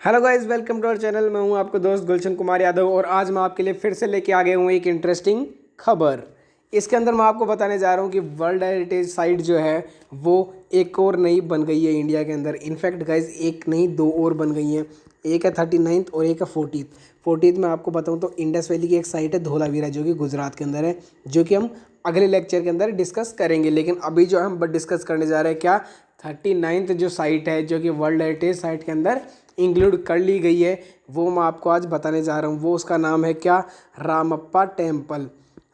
Hello guys, welcome to our channel. मैं हूं आपका दोस्त गुलशन कुमार यादव और आज मैं आपके लिए फिर से लेके आ गया हूं एक इंटरेस्टिंग खबर। इसके अंदर मैं आपको बताने जा रहा हूं कि वर्ल्ड हेरिटेज साइट जो है वो एक और नई बन गई है इंडिया के अंदर। इनफैक्ट गाइस एक नहीं दो और बन गई हैं। एक है 39th और एक है 40th में आपको बताऊँ तो इंडस वैली की एक साइट है धोलावीरा जो कि गुजरात के अंदर है, जो कि हम अगले लेक्चर के अंदर डिस्कस करेंगे। लेकिन अभी जो हम डिस्कस करने जा रहे हैं क्या 39th जो साइट है जो कि वर्ल्ड हेरिटेज साइट के अंदर इंक्लूड कर ली गई है, वो मैं आपको आज बताने जा रहा हूँ। वो उसका नाम है क्या, रामप्पा टेम्पल।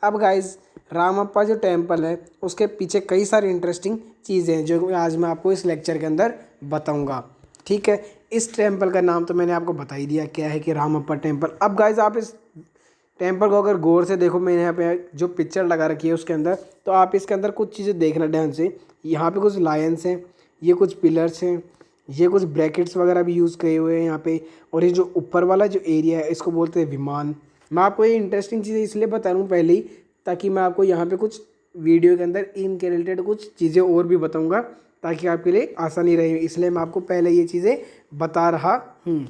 अब गाइज रामप्पा जो टेम्पल है उसके पीछे कई सारी इंटरेस्टिंग चीज़ें हैं जो आज मैं आपको इस लेक्चर के अंदर बताऊँगा। ठीक है, इस टेम्पल का नाम तो मैंने आपको बता ही दिया क्या है कि रामप्पा टेम्पल। अब गाइज आप इस टेम्पल को अगर गौर से देखो, मैंने यहाँ पे जो पिक्चर लगा रखी है उसके अंदर, तो आप इसके अंदर कुछ चीज़ें देखना ध्यान से। यहाँ पे कुछ लायंस हैं, ये कुछ पिलर्स हैं, ये कुछ ब्रैकेट्स वगैरह भी यूज़ किए हुए हैं यहाँ पे। और ये जो ऊपर वाला जो एरिया है इसको बोलते हैं विमान। मैं आपको ये इंटरेस्टिंग चीज़ें इसलिए बता रहा हूँ पहले ही, ताकि मैं आपको यहाँ पे कुछ वीडियो के अंदर इनके रिलेटेड कुछ चीज़ें और भी बताऊँगा ताकि आपके लिए आसानी रहे, इसलिए मैं आपको पहले ये चीज़ें बता रहा हूँ।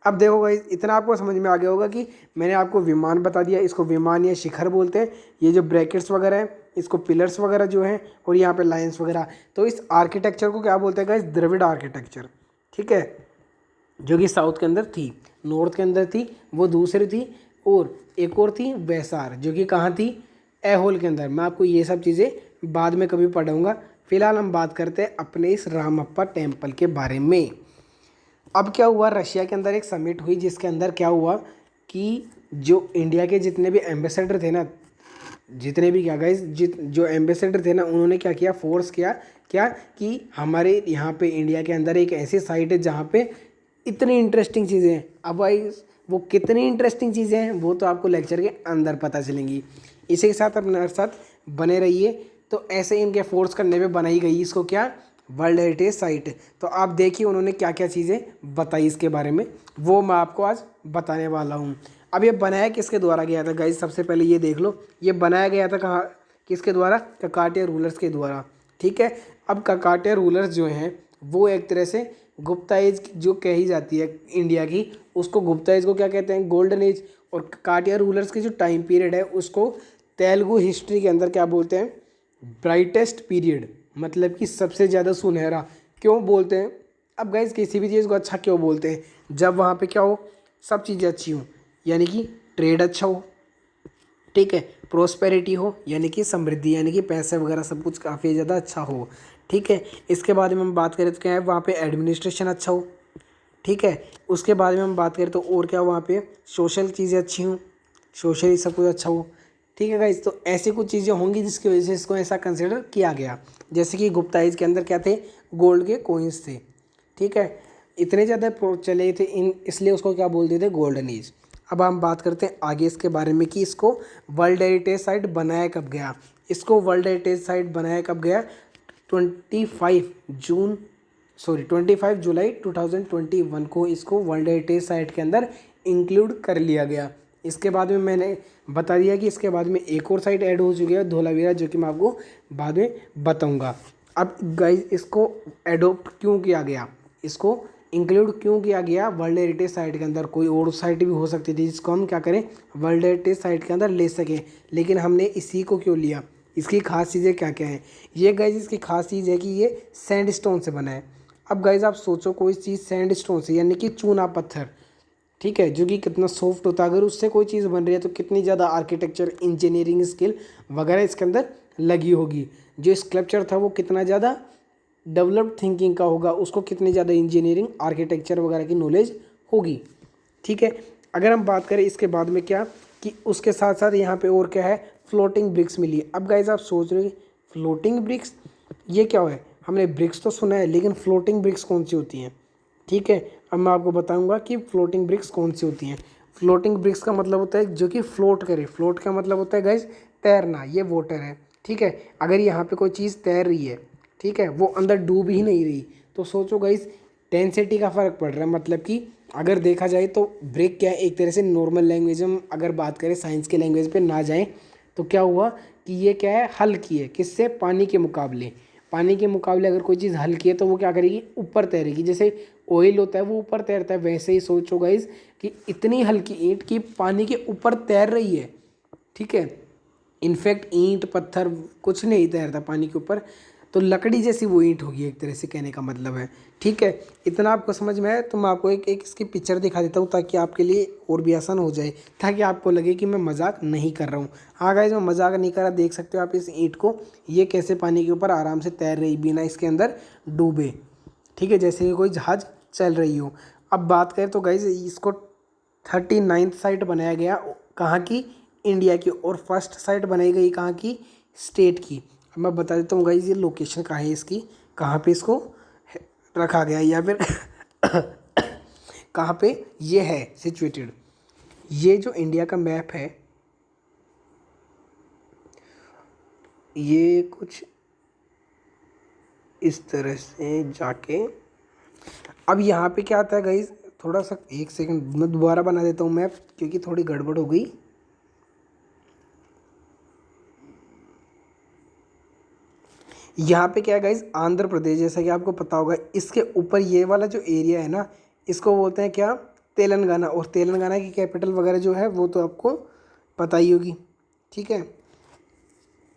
अब देखो गाइस, इतना आपको समझ में आ गया होगा कि मैंने आपको विमान बता दिया, इसको विमान या शिखर बोलते हैं। ये जो ब्रैकेट्स वगैरह हैं इसको पिलर्स वगैरह जो हैं, और यहाँ पे लाइंस वगैरह। तो इस आर्किटेक्चर को क्या बोलते हैं गाइस, द्रविड़ आर्किटेक्चर। ठीक है, जो कि साउथ के अंदर थी, नॉर्थ के अंदर थी, वो दूसरी थी, और एक और थी वैसार जो कि कहाँ थी, ऐहोल के अंदर। मैं आपको ये सब चीज़ें बाद में कभी पढ़ाऊँगा। फिलहाल हम बात करते हैं अपने इस रामप्पा टेम्पल के बारे में। अब क्या हुआ, रशिया के अंदर एक समिट हुई जिसके अंदर क्या हुआ कि जो इंडिया के जितने भी एम्बेसडर थे ना, जितने भी क्या गाइस जो एम्बेसडर थे ना, उन्होंने क्या किया, फोर्स किया क्या कि हमारे यहाँ पे इंडिया के अंदर एक ऐसी साइट है जहाँ पे इतनी इंटरेस्टिंग चीज़ें हैं। अब भाई वो कितनी इंटरेस्टिंग चीज़ें हैं वो तो आपको लेक्चर के अंदर पता चलेंगी। इसी के साथ अपने साथ बने रहिए। तो ऐसे इनके फोर्स करने पे बनाई गई इसको क्या, वर्ल्ड हेरिटेज साइट। तो आप देखिए उन्होंने क्या क्या चीज़ें बताई इसके बारे में, वो मैं आपको आज बताने वाला हूँ। अब ये बनाया किसके द्वारा गया था गाइस, सबसे पहले ये देख लो, ये बनाया गया था कहाँ, किसके द्वारा, ककाटिया रूलर्स के द्वारा। ठीक है, अब ककाटिया रूलर्स जो हैं वो एक तरह से गुप्ता एज जो कही जाती है इंडिया की, उसको गुप्ता एज को क्या कहते हैं, गोल्डन एज। और ककाटिया रूलर्स की जो टाइम पीरियड है उसको तेलुगु हिस्ट्री के अंदर क्या बोलते हैं, ब्राइटेस्ट पीरियड, मतलब कि सबसे ज़्यादा सुनहरा। क्यों बोलते हैं, अब गाइज किसी भी चीज़ को अच्छा क्यों बोलते हैं, जब वहाँ पे क्या हो, सब चीज़ें अच्छी हों, यानी कि ट्रेड अच्छा हो, ठीक है, प्रोस्पेरिटी हो यानी कि समृद्धि, यानी कि पैसे वगैरह सब कुछ काफ़ी ज़्यादा अच्छा हो। ठीक है, इसके बाद में हम बात करें तो क्या है, वहाँ पे एडमिनिस्ट्रेशन अच्छा हो। ठीक है, उसके बाद में हम बात करें तो और क्या, वहाँ पे सोशल चीज़ें अच्छी हों, सोशली सब कुछ अच्छा हो। ठीक है गाइज, तो ऐसी कुछ चीज़ें होंगी जिसकी वजह से इसको ऐसा कंसिडर किया गया। जैसे कि गुप्ता एज के अंदर क्या थे, गोल्ड के कोइंस थे। ठीक है, इतने ज़्यादा चले थे इन, इसलिए उसको क्या बोलते थे, गोल्डन एज। अब हम बात करते हैं आगे इसके बारे में कि इसको वर्ल्ड हेरिटेज साइट बनाया कब गया। इसको वर्ल्ड हेरिटेज साइट बनाया कब गया, 25 जुलाई 2021 को इसको वर्ल्ड हेरिटेज साइट के अंदर इंक्लूड कर लिया गया। इसके बाद में मैंने बता दिया कि इसके बाद में एक और साइट ऐड हो चुकी है धोलावीरा, जो कि मैं आपको बाद में बताऊंगा। अब गाइज इसको एडोप्ट क्यों किया गया, इसको इंक्लूड क्यों किया गया वर्ल्ड हेरिटेज साइट के अंदर। कोई और साइट भी हो सकती थी जिसको हम क्या करें, वर्ल्ड हेरिटेज साइट के अंदर ले सकें, लेकिन हमने इसी को क्यों लिया, इसकी खास चीज़ें क्या क्या हैं। ये गाइज इसकी खास चीज़ है कि ये सैंडस्टोन से बना है। अब गाइज आप सोचो कोई चीज़ सैंडस्टोन से यानी कि चूना पत्थर, ठीक है, जो कि कितना सॉफ्ट होता है, अगर उससे कोई चीज़ बन रही है तो कितनी ज़्यादा आर्किटेक्चर इंजीनियरिंग स्किल वगैरह इसके अंदर लगी होगी। जो स्कल्पचर था वो कितना ज़्यादा डेवलप्ड थिंकिंग का होगा, उसको कितनी ज़्यादा इंजीनियरिंग आर्किटेक्चर वगैरह की नॉलेज होगी। ठीक है, अगर हम बात करें इसके बाद में क्या कि उसके साथ साथ यहाँ पे और क्या है, फ्लोटिंग ब्रिक्स मिली है। अब गाइज आप सोच रहे हो फ्लोटिंग ब्रिक्स ये क्या है, हमने ब्रिक्स तो सुना है लेकिन फ्लोटिंग ब्रिक्स कौन सी होती हैं। ठीक है, अब मैं आपको बताऊंगा कि फ्लोटिंग ब्रिक्स कौन सी होती हैं। फ्लोटिंग ब्रिक्स का मतलब होता है जो कि फ्लोट करे, फ्लोट का मतलब होता है गाइज तैरना, ये वाटर है। ठीक है, अगर यहाँ पे कोई चीज़ तैर रही है, ठीक है, वो अंदर डूब ही नहीं रही, तो सोचो गाइज डेंसिटी का फ़र्क पड़ रहा है। मतलब कि अगर देखा जाए तो ब्रिक क्या है, एक तरह से नॉर्मल लैंग्वेज में अगर बात करें, साइंस के लैंग्वेज पे ना जाएं तो क्या हुआ कि ये क्या है, हल्की है, किससे, पानी के मुकाबले। पानी के मुकाबले अगर कोई चीज़ हल्की है तो वो क्या करेगी, ऊपर तैरेगी। जैसे ऑयल होता है वो ऊपर तैरता है, वैसे ही सोचो गाइज कि इतनी हल्की ईंट की पानी के ऊपर तैर रही है। ठीक है, इनफैक्ट ईंट पत्थर कुछ नहीं तैरता पानी के ऊपर, तो लकड़ी जैसी वो ईंट होगी एक तरह से, कहने का मतलब है। ठीक है, इतना आपको समझ में आया तो मैं आपको एक इसकी पिक्चर दिखा देता हूँ ताकि आपके लिए और भी आसान हो जाए, ताकि आपको लगे कि मैं मजाक नहीं कर रहा हूँ। हाँ गाइस, मैं मजाक नहीं कर रहा, देख सकते हो आप इस ईंट को, ये कैसे पानी के ऊपर आराम से तैर रही बिना इसके अंदर डूबे। ठीक है, जैसे कि कोई जहाज चल रही हो। अब बात करें तो गाइस इसको 39th साइट बनाया गया, कहाँ की, इंडिया की, और फर्स्ट साइट बनाई गई कहाँ की, स्टेट की। अब मैं बता देता हूँ गाइस ये लोकेशन कहाँ है इसकी, कहाँ पे इसको रखा गया है, या फिर कहाँ पे ये है सिचुएटेड। ये जो इंडिया का मैप है ये कुछ इस तरह से जाके, अब यहाँ पे क्या आता है गाइस, थोड़ा सा एक सेकंड मैं दोबारा बना देता हूँ मैप, क्योंकि थोड़ी गड़बड़ हो गई। यहाँ पे क्या है गाइस, आंध्र प्रदेश, जैसा कि आपको पता होगा, इसके ऊपर ये वाला जो एरिया है ना, इसको बोलते हैं क्या, तेलंगाना। और तेलंगाना की कैपिटल वगैरह जो है वो तो आपको पता ही होगी। ठीक है,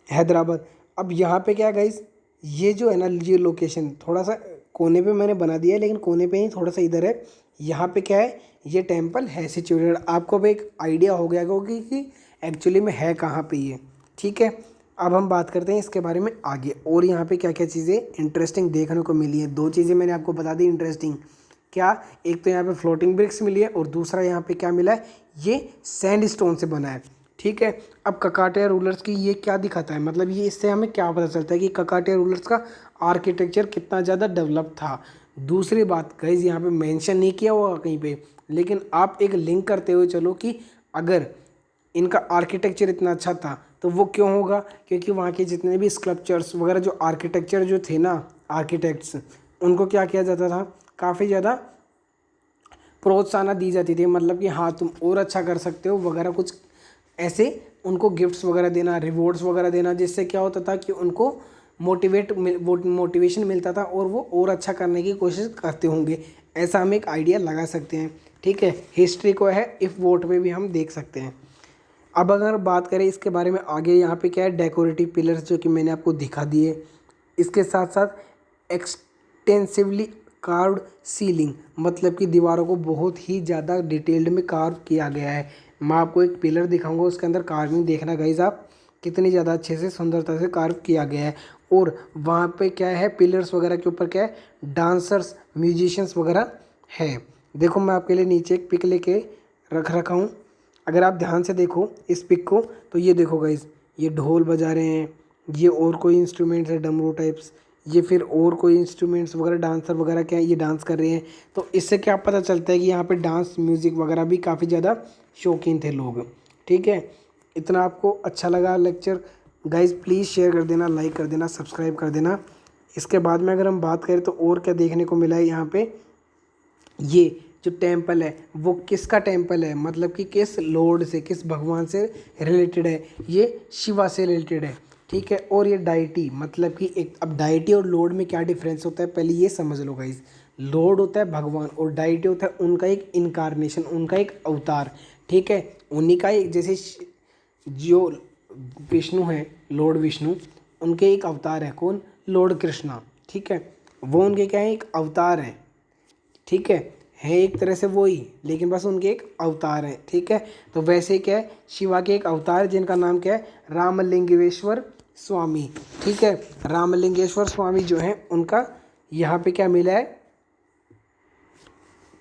हैदराबाद। अब यहाँ पे क्या है गाइस, ये जो है ना, ये लोकेशन थोड़ा सा कोने पे मैंने बना दिया है, लेकिन कोने पे ही थोड़ा सा इधर है। यहाँ पे क्या है, ये टेम्पल है सिचुएटेड। आपको अब एक आइडिया हो गया होगा कि एक्चुअली में है कहाँ पे ये। ठीक है, अब हम बात करते हैं इसके बारे में आगे, और यहाँ पे क्या क्या चीज़ें इंटरेस्टिंग देखने को मिली है। दो चीज़ें मैंने आपको बता दी इंटरेस्टिंग, क्या, एक तो यहाँ पे फ्लोटिंग ब्रिक्स मिली है, और दूसरा यहाँ पे क्या मिला है, ये सैंड स्टोन से बना है। ठीक है, अब ककाटिया रूलर्स की ये क्या दिखाता है, मतलब ये इससे हमें क्या पता चलता है कि ककाटिया रूलर्स का आर्किटेक्चर कितना ज़्यादा डेवलप था। दूसरी बात गाइस, यहाँ पे मेंशन नहीं किया हुआ कहीं पे, लेकिन आप एक लिंक करते हुए चलो कि अगर इनका आर्किटेक्चर इतना अच्छा था तो वो क्यों होगा, क्योंकि वहाँ के जितने भी स्कल्पचर्स वगैरह, जो आर्किटेक्चर जो थे ना, आर्किटेक्ट्स, उनको क्या किया जाता था, काफ़ी ज़्यादा प्रोत्साहन दी जाती थी, मतलब कि हाँ तुम और अच्छा कर सकते हो वगैरह, कुछ ऐसे उनको गिफ्ट्स वगैरह देना, रिवॉर्ड्स वगैरह देना, जिससे क्या होता था कि उनको मोटिवेशन मिलता था और वो और अच्छा करने की कोशिश करते होंगे। ऐसा हम एक आइडिया लगा सकते हैं। ठीक है, हिस्ट्री को है इफ़ वोट में भी हम देख सकते हैं। अब अगर बात करें इसके बारे में आगे, यहाँ पे क्या है, डेकोरेटिव पिलर्स जो कि मैंने आपको दिखा दिए, इसके साथ साथ एक्सटेंसिवली कार्व्ड सीलिंग, मतलब कि दीवारों को बहुत ही ज़्यादा डिटेल्ड में कार्व किया गया है। मैं आपको एक पिलर दिखाऊंगा, उसके अंदर कार्विंग देखना गाइस आप, कितनी ज़्यादा अच्छे से सुंदरता से कार्व किया गया है। और वहाँ पे क्या है, पिलर्स वगैरह के ऊपर क्या है, डांसर्स म्यूजिशियंस वगैरह है। देखो मैं आपके लिए नीचे एक पिक लेके रख रखा हूँ, अगर आप ध्यान से देखो इस पिक को तो ये देखो गाइस, ये ढोल बजा रहे हैं, ये और कोई इंस्ट्रूमेंट्स है डमरू टाइप्स, ये फिर और कोई इंस्ट्रूमेंट्स वगैरह, डांसर वगैरह क्या है, ये डांस कर रहे हैं। तो इससे क्या पता चलता है कि यहाँ पे डांस म्यूज़िक वगैरह भी काफ़ी ज़्यादा शौकीन थे लोग। ठीक है, इतना आपको अच्छा लगा लेक्चर गाइस, प्लीज़ शेयर कर देना, लाइक कर देना, सब्सक्राइब कर देना। इसके बाद में अगर हम बात करें तो और क्या देखने को मिला है यहाँ पे, ये जो टेम्पल है वो किसका टेम्पल है, मतलब कि किस लॉर्ड से, किस भगवान से रिलेटेड है, ये शिवा से रिलेटेड है। ठीक है, और ये डाइटी, मतलब कि एक, अब डाइटी और लॉर्ड में क्या डिफरेंस होता है पहले ये समझ लो गाइस। लॉर्ड होता है भगवान और डाइटी होता है उनका एक इनकारनेशन, उनका एक अवतार। ठीक है, उन्हीं का एक, जैसे जो विष्णु है, लॉर्ड विष्णु, उनके एक अवतार है कौन, लॉर्ड कृष्णा। ठीक है, वो उनके क्या है, एक अवतार है। ठीक है एक तरह से वो ही, लेकिन बस उनके एक अवतार हैं। ठीक है, तो वैसे क्या है, शिवा के एक अवतार जिनका नाम क्या है, रामलिंगेश्वर स्वामी। ठीक है, रामलिंगेश्वर स्वामी जो हैं उनका यहाँ पे क्या मिला है,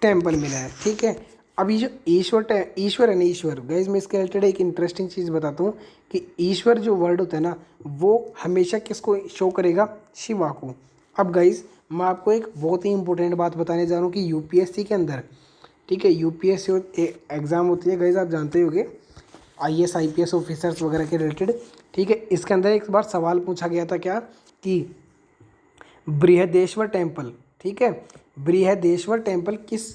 टेम्पल मिला है। ठीक है, अब ये जो ईश्वर है ना, ईश्वर गाइज, मैं इसके रिलेटेड एक इंटरेस्टिंग चीज़ बताता हूँ कि ईश्वर जो वर्ड होता है ना, वो हमेशा किसको शो करेगा, शिवा को। अब गाइज मैं आपको एक बहुत ही इंपॉर्टेंट बात बताने जा रहा हूँ कि यूपीएससी के अंदर, ठीक है, यूपीएससी एग्ज़ाम होती है गाइज, आप जानते होंगे, आईएएस आईपीएस ऑफिसर्स वगैरह के रिलेटेड। ठीक है, इसके अंदर एक बार सवाल पूछा गया था क्या, कि बृहदेश्वर टेम्पल, ठीक है, बृहदेश्वर टेम्पल किस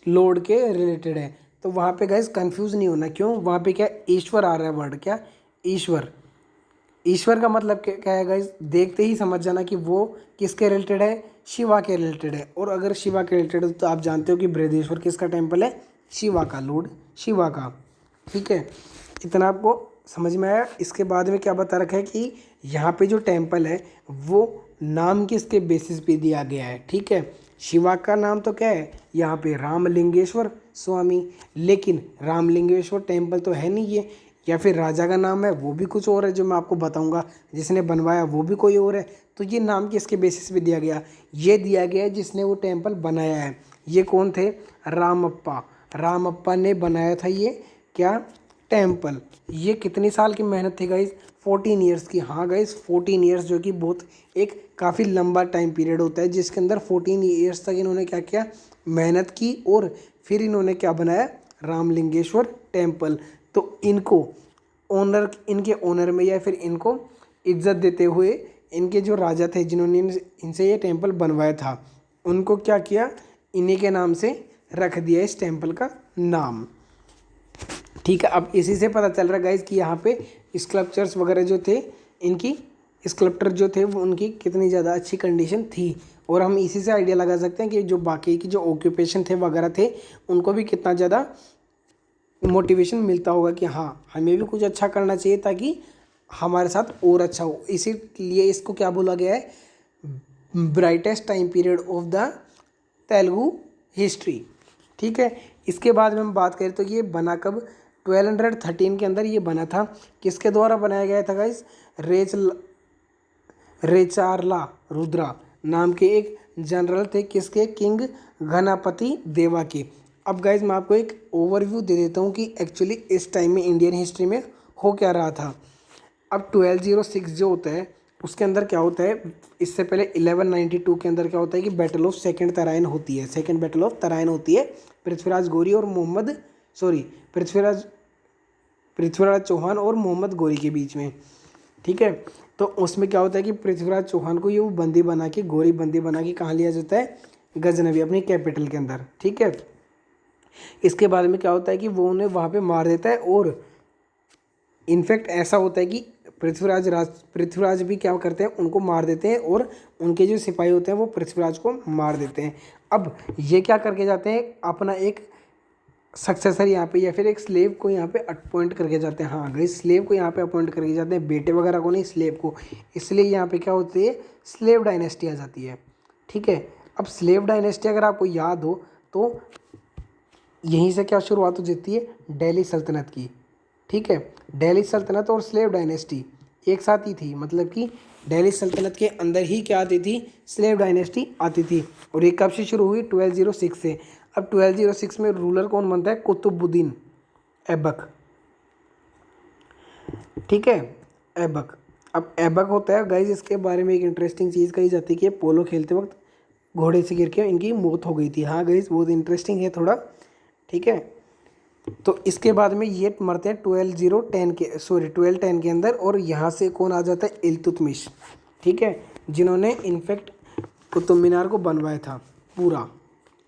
लॉर्ड के रिलेटेड है। तो वहाँ पे गाइज कंफ्यूज नहीं होना, क्यों, वहाँ पे क्या ईश्वर आ रहा है वर्ड, क्या ईश्वर, ईश्वर का मतलब क्या है गाइस, देखते ही समझ जाना कि वो किसके रिलेटेड है, शिवा के रिलेटेड है। और अगर शिवा के रिलेटेड है तो आप जानते हो कि बृहदेश्वर किसका टेम्पल है, शिवा का, लॉर्ड शिवा का। ठीक है, इतना आपको समझ में आया। इसके बाद में क्या बता रखा है कि यहाँ पे जो टेम्पल है वो नाम किसके बेसिस पे दिया गया है। ठीक है, शिवा का नाम तो क्या है यहाँ पे, रामलिंगेश्वर स्वामी, लेकिन रामलिंगेश्वर टेम्पल तो है नहीं ये। या फिर राजा का नाम है वो भी कुछ और है जो मैं आपको बताऊंगा, जिसने बनवाया वो भी कोई और है। तो ये नाम किसके बेसिस पे दिया गया, ये दिया गया है जिसने वो टेम्पल बनाया है। ये कौन थे, रामप्पा। रामप्पा ने बनाया था ये क्या, टेम्पल। ये कितनी साल की मेहनत थी गाइज, 14 ईयर्स की। हाँ गाइज 14 ईयर्स, जो कि बहुत एक काफ़ी लंबा टाइम पीरियड होता है, जिसके अंदर 14 ईयर्स तक इन्होंने क्या किया, मेहनत की, और फिर इन्होंने क्या बनाया, रामलिंगेश्वर टेम्पल। तो इनको ओनर, इनके ओनर में या फिर इनको इज्जत देते हुए इनके जो राजा थे जिन्होंने इनसे ये टेम्पल बनवाया था, उनको क्या किया, इन्हीं के नाम से रख दिया इस टेम्पल का नाम। ठीक है, अब इसी से पता चल रहा है गाइज कि यहाँ पे स्कल्पचर्स वगैरह जो थे, इनकी स्कल्पटर जो थे वो उनकी कितनी ज़्यादा अच्छी कंडीशन थी। और हम इसी से आइडिया लगा सकते हैं कि जो बाकी की जो ऑक्यूपेशन थे वगैरह थे उनको भी कितना ज़्यादा मोटिवेशन मिलता होगा कि हाँ हमें भी कुछ अच्छा करना चाहिए ताकि हमारे साथ और अच्छा हो। इसीलिए इसको क्या बोला गया है, brightest time period of the Telugu history. ठीक है, इसके बाद में हम बात करें तो ये बना कब, 1213 के अंदर ये बना था। किसके द्वारा बनाया गया था गाइस, रेचारला रुद्रा नाम के एक जनरल थे, किसके, किंग गणपति देवा के। अब गाइज मैं आपको एक ओवरव्यू दे देता हूँ कि एक्चुअली इस टाइम में इंडियन हिस्ट्री में हो क्या रहा था। अब 1206 जो होता है उसके अंदर क्या होता है, इससे पहले 1192 के अंदर क्या होता है कि बैटल ऑफ सेकंड तराइन होती है, सेकंड बैटल ऑफ तराइन होती है पृथ्वीराज गौरी और पृथ्वीराज चौहान और मोहम्मद गौरी के बीच में। ठीक है, तो उसमें क्या होता है कि पृथ्वीराज चौहान को ये वो बंदी बना के, गौरी बंदी बना के कहाँ लिया जाता है, गजनवी, अपनी कैपिटल के अंदर। ठीक है, इसके बाद में क्या होता है कि वो उन्हें वहाँ पे मार देता है। और इनफैक्ट ऐसा होता है कि पृथ्वीराज भी क्या करते हैं, उनको मार देते हैं, और उनके जो सिपाही होते हैं वो पृथ्वीराज को मार देते हैं। अब ये क्या करके जाते हैं, अपना एक सक्सेसर यहाँ पे या फिर एक स्लेव को यहाँ पे अपॉइंट करके जाते हैं। हाँ गई, स्लेव को यहाँ पे अपॉइंट करके जाते हैं, बेटे वगैरह को नहीं, स्लेव को। इसलिए यहाँ पे क्या होती है, स्लेव डायनेस्टी आ जाती है। ठीक है, अब स्लेव डायनेस्टी अगर आपको याद हो तो यहीं से क्या शुरुआत हो जाती है, दिल्ली सल्तनत की। ठीक है, दिल्ली सल्तनत और स्लेव डायनेस्टी एक साथ ही थी, मतलब कि दिल्ली सल्तनत के अंदर ही क्या आती थी, स्लेव डायनेस्टी आती थी। और ये कब से शुरू हुई, 1206 से। अब 1206 में रूलर कौन बनता है, कुतुबुद्दीन ऐबक। ठीक है, ऐबक। अब ऐबक होता है गाइज, इसके बारे में एक इंटरेस्टिंग चीज़ कही जाती है कि पोलो खेलते वक्त घोड़े से गिर के इनकी मौत हो गई थी। हाँ गाइज, बहुत इंटरेस्टिंग है थोड़ा। ठीक है, तो इसके बाद में ये मरते हैं 1210 के अंदर। और यहाँ से कौन आ जाता है, इल्तुतमिश। ठीक है, जिन्होंने इनफैक्ट कुतुब मीनार को बनवाया था पूरा।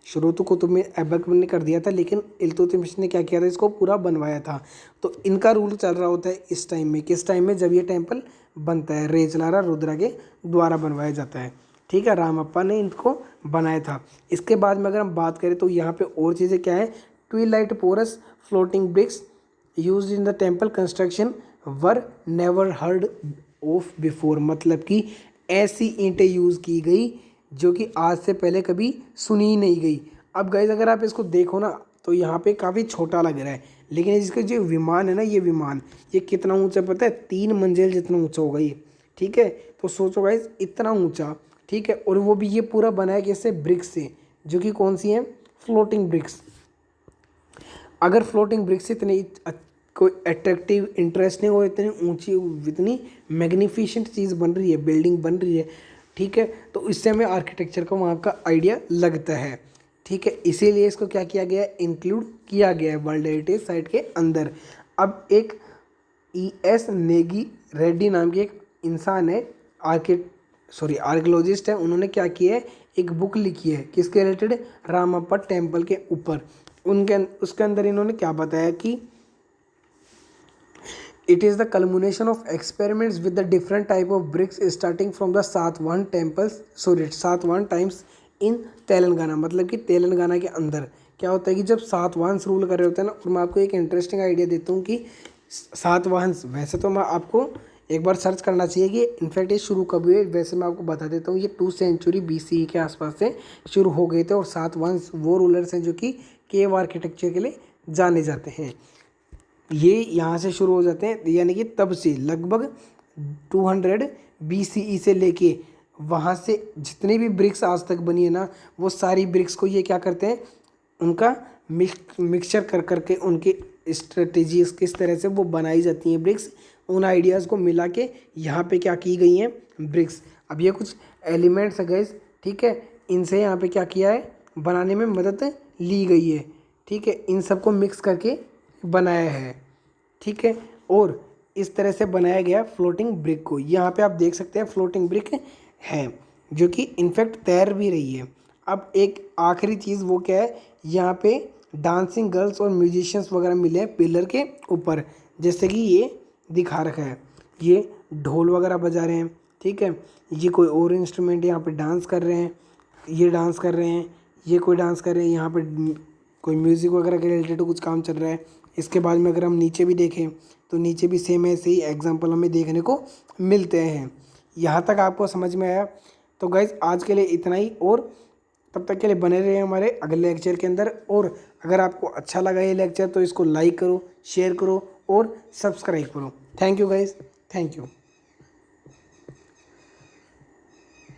शुरू तो कुतुब में ऐबक ने कर दिया था, लेकिन इल्तुतमिश ने क्या किया था, इसको पूरा बनवाया था। तो इनका रूल चल रहा होता है इस टाइम में, किस टाइम में, जब ये टेम्पल बनता है, रेचलारा रुद्रा के द्वारा बनवाया जाता है। ठीक है, रामप्पा ने इनको बनाया था। इसके बाद में अगर हम बात करें तो यहाँ पे और चीज़ें क्या है, twilight porous floating bricks used in the temple construction were never heard of before. मतलब कि ऐसी ईंटें यूज़ की गई जो कि आज से पहले कभी सुनी ही नहीं गई। अब गाइज अगर आप इसको देखो ना तो यहाँ पे काफ़ी छोटा लग रहा है, लेकिन इसका जो विमान है ना, ये विमान ये कितना ऊंचा पता है, 3 मंजिल जितना ऊंचा होगा ये। ठीक है, तो सोचो गाइज इतना ऊंचा। ठीक है, और वो भी ये पूरा बनाया कैसे, ब्रिक्स से, जो कि कौन सी है, फ्लोटिंग ब्रिक्स। अगर फ्लोटिंग ब्रिक्स इतनी कोई अट्रैक्टिव, इंटरेस्टिंग और इतनी ऊंची, इतनी मैग्निफिशेंट चीज़ बन रही है, बिल्डिंग बन रही है, ठीक है, तो इससे हमें आर्किटेक्चर का वहाँ का आइडिया लगता है। ठीक है, इसीलिए इसको क्या किया गया है, इंक्लूड किया गया है वर्ल्ड हेरिटेज साइट के अंदर। अब एक ES नेगी रेड्डी नाम की एक इंसान है, आर्कियोलॉजिस्ट है, उन्होंने क्या किया है, एक बुक लिखी है किसके रिलेटेड, रामप्पा टेम्पल के ऊपर। उसके अंदर इन्होंने क्या बताया कि It is the culmination of experiments with the different type of bricks starting from the Satavahana temples, sorry Satavahana times in Telangana. मतलब कि तेलंगाना के अंदर क्या होता है कि जब सातवाहन रूल कर रहे होते हैं ना, और मैं आपको एक इंटरेस्टिंग आइडिया देता हूँ कि सातवाहन, वैसे तो मैं आपको एक बार सर्च करना चाहिए कि इनफैक्ट ये शुरू कब हुए, वैसे मैं आपको बता देता हूँ। ये 2 सेंचुरी BCE के आसपास से शुरू हो गए थे, और सातवाहन वो रूलर्स हैं जो कि केव आर्किटेक्चर के लिए जाने जाते हैं। ये यहाँ से शुरू हो जाते हैं, यानी कि तब से लगभग 200 BCE से लेके वहाँ से जितनी भी ब्रिक्स आज तक बनी है ना, वो सारी ब्रिक्स को ये क्या करते हैं, उनका मिक्सचर कर करके उनकी स्ट्रेटेजीज किस तरह से वो बनाई जाती हैं ब्रिक्स, उन आइडियाज़ को मिला के यहाँ पे क्या की गई हैं ब्रिक्स। अब ये कुछ एलिमेंट्स है गाइस, ठीक है, इनसे यहाँ पे क्या किया है, बनाने में मदद ली गई है, ठीक है, इन सबको मिक्स करके बनाया है, ठीक है। और इस तरह से बनाया गया फ्लोटिंग ब्रिक को। यहाँ पे आप देख सकते हैं फ्लोटिंग ब्रिक है जो कि इनफैक्ट तैर भी रही है। अब एक आखिरी चीज़ वो क्या है, यहाँ पे डांसिंग गर्ल्स और म्यूजिशियंस वगैरह मिले हैं पिलर के ऊपर, जैसे कि ये दिखा रखा है, ये ढोल वगैरह बजा रहे हैं, ठीक है, ये कोई और इंस्ट्रूमेंट यहाँ पे डांस कर रहे हैं, ये डांस कर रहे हैं, ये कोई डांस कर रहे हैं, यहाँ पे कोई म्यूज़िक वगैरह के रिलेटेड कुछ काम चल रहा है। इसके बाद में अगर हम नीचे भी देखें तो नीचे भी सेम ऐसे ही एग्जाम्पल हमें देखने को मिलते हैं। यहाँ तक आपको समझ में आया? तो गाइज़ आज के लिए इतना ही, और तब तक के लिए बने रहे हमारे अगले लेक्चर के अंदर। और अगर आपको अच्छा लगा ये लेक्चर तो इसको लाइक करो, शेयर करो और सब्सक्राइब करो। Thank you guys, thank you.